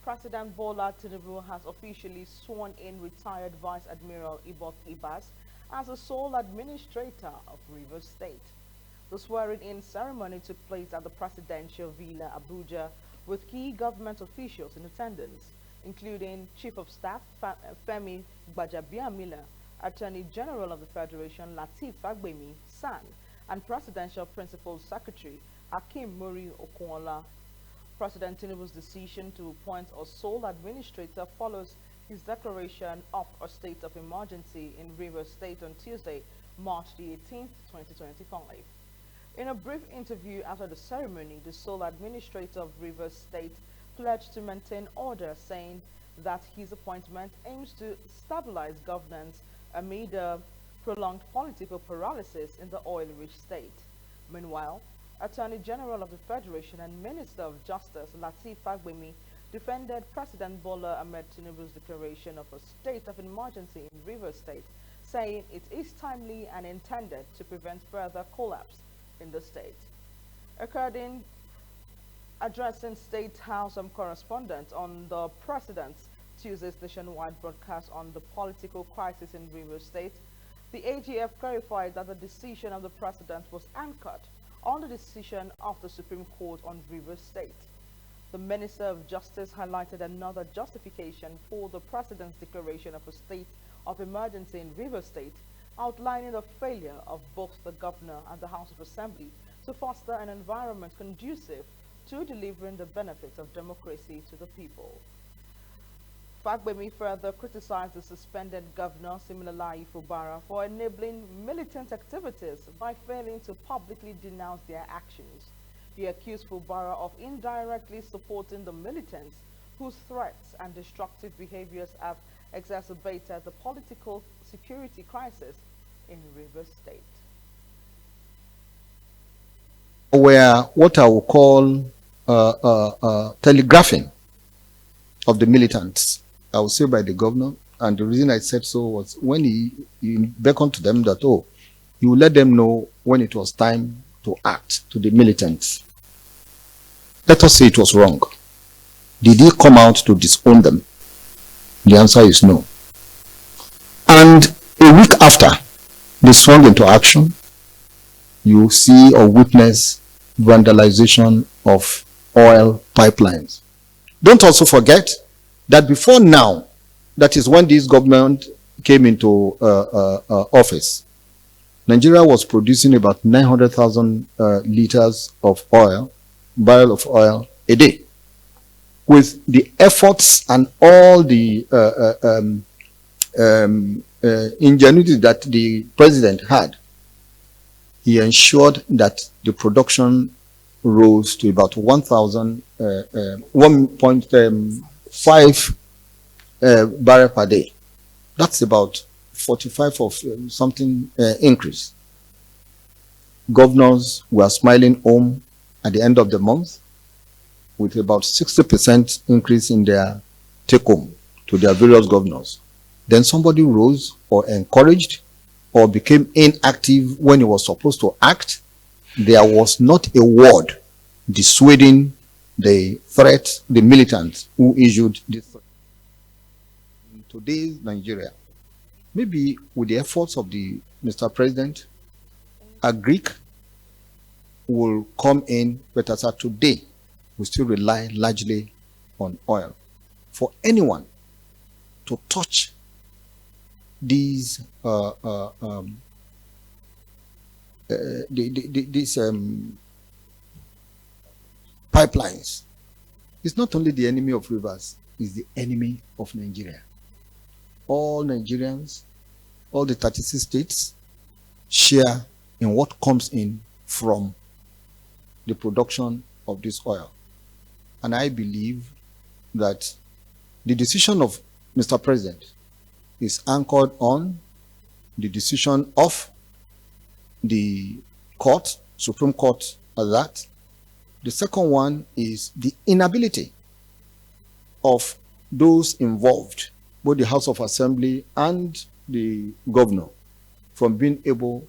President Bola Tinubu has officially sworn in retired Vice Admiral Ibok Ibas as the sole administrator of Rivers State. The swearing-in ceremony took place at the Presidential Villa, Abuja, with key government officials in attendance, including Chief of Staff Femi Gbajabiamila, Attorney General of the Federation Lateef Fagbemi San, and Presidential Principal Secretary Hakeem Muri Okunla. President Tinubu's decision to appoint a sole administrator follows his declaration of a state of emergency in Rivers State on Tuesday, March the 18th, 2025. In a brief interview after the ceremony, the sole administrator of Rivers State pledged to maintain order, saying that his appointment aims to stabilize governance amid a prolonged political paralysis in the oil-rich state. Meanwhile, Attorney General of the Federation and Minister of Justice Lateef Fagbemi defended President Bola Ahmed Tinubu's declaration of a state of emergency in Rivers State, saying it is timely and intended to prevent further collapse in the state. According addressing State House correspondents on the President's Tuesday's nationwide broadcast on the political crisis in Rivers State, the AGF clarified that the decision of the President was anchored on the decision of the Supreme Court on Rivers State. The Minister of Justice highlighted another justification for the President's declaration of a state of emergency in Rivers State, outlining the failure of both the Governor and the House of Assembly to foster an environment conducive to delivering the benefits of democracy to the people. Fagbemi further criticized the suspended Governor Siminalayi Fubara for enabling militant activities by failing to publicly denounce their actions. He accused Fubara of indirectly supporting the militants whose threats and destructive behaviors have exacerbated the political security crisis in Rivers State. Were what I will call telegraphing of the militants, I would say by the governor, and the reason I said so was when he beckoned to them that, oh, you will let them know when it was time to act, to the militants. Let us say it was wrong. Did he come out to disown them? The answer is no. And a week after they swung into action, you see or witness vandalization of oil pipelines. Don't also forget that before now, that is when this government came into office, Nigeria was producing about 900,000 liters of oil, barrel of oil a day. With the efforts and all the ingenuity that the president had, he ensured that the production rose to about 1.5 barrel per day. That's about 45 of something increase. Governors were smiling home at the end of the month with about 60% increase in their take home to their various governors. Then somebody rose or encouraged or became inactive when he was supposed to act. There was not a word dissuading the threat, the militants who issued this threat. In today's Nigeria, maybe with the efforts of the Mr. President, a Greek will come in, but as of today, we still rely largely on oil. For anyone to touch these pipelines, it's not only the enemy of rivers, it's the enemy of Nigeria. All Nigerians, all the 36 states share in what comes in from the production of this oil. And I believe that the decision of Mr. President is anchored on the decision of the court, Supreme Court, of that. The second one is the inability of those involved, both the House of Assembly and the governor, from being able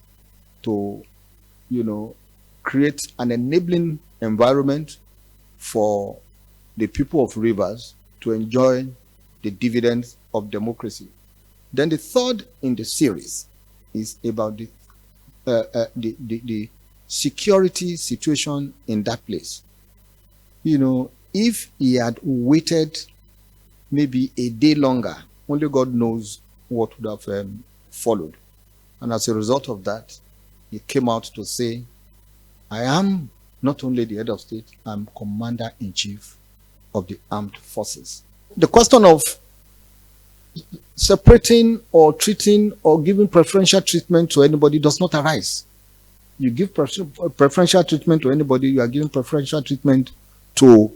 to, create an enabling environment for the people of Rivers to enjoy the dividends of democracy. Then the third in the series is about the security situation in that place. You know, if he had waited maybe a day longer, only God knows what would have followed. And as a result of that, he came out to say, I am not only the head of state, I'm commander-in-chief of the armed forces. The question of separating or treating or giving preferential treatment to anybody does not arise. You give preferential treatment to anybody, you are giving preferential treatment to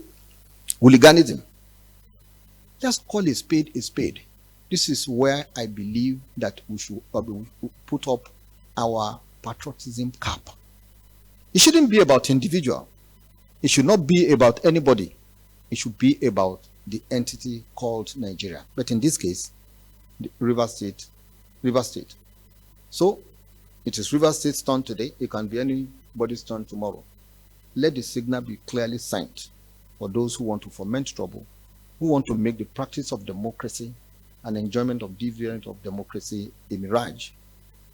hooliganism. Just call a spade a spade. This is where I believe that we should put up our patriotism cap. It shouldn't be about individual. It should not be about anybody. It should be about the entity called Nigeria. But in this case, Rivers State. So it is Rivers State's turn today. It can be anybody's turn tomorrow. Let the signal be clearly signed for those who want to foment trouble, who want to make the practice of democracy and enjoyment of dividend of democracy a mirage,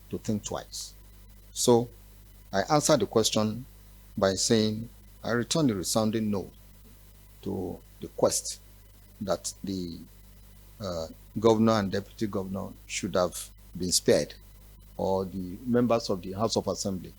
to think twice. So I answered the question by saying I return a resounding no to the quest that the governor and deputy governor should have been spared, or the members of the House of Assembly